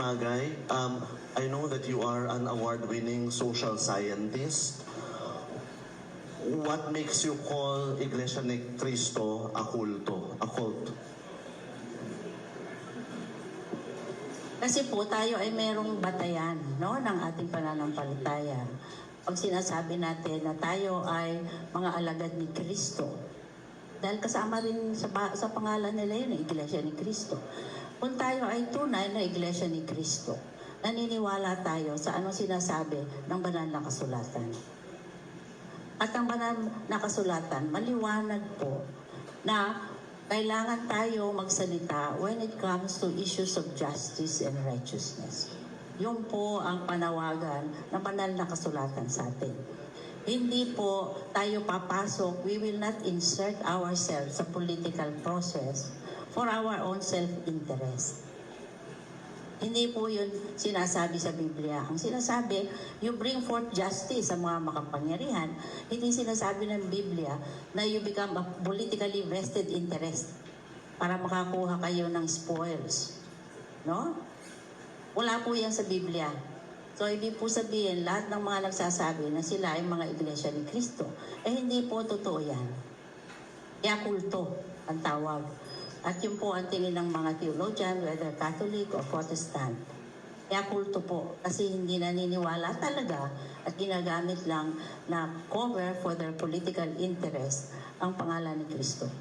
Magay, I know that you are an award-winning social scientist. What makes you call Iglesia ni Cristo a kulto, a cult? Kasi po tayo ay merong batayan, no, ng ating pananampalataya. Pag sinasabi natin na tayo ay mga alagad ni Kristo, dahil kasama rin sa pangalan nila yun, Iglesia ni Cristo. Kung tayo ay tunay na Iglesia ni Cristo, naniniwala tayo sa anong sinasabi ng banal na kasulatan. At ang banal na kasulatan, maliwanag po na kailangan tayo magsalita when it comes to issues of justice and righteousness. Yun po ang panawagan ng banal na kasulatan sa atin. Hindi po tayo papasok, we will not insert ourselves sa political process for our own self-interest. Hindi po yun sinasabi sa Biblia. Ang sinasabi, you bring forth justice sa mga makapangyarihan. Hindi sinasabi ng Biblia na you become a politically vested interest para makakuha kayo ng spoils. No? Wala po yan sa Biblia. So, ibig po sabihin, lahat ng mga nagsasabi na sila ay mga Iglesia ni Cristo, hindi po totoo yan. Kaya kulto ang tawag. At yun po ang tingin ng mga theologian, whether Catholic or Protestant. Kaya kulto po, kasi hindi naniniwala talaga at ginagamit lang na cover for their political interest ang pangalan ni Kristo.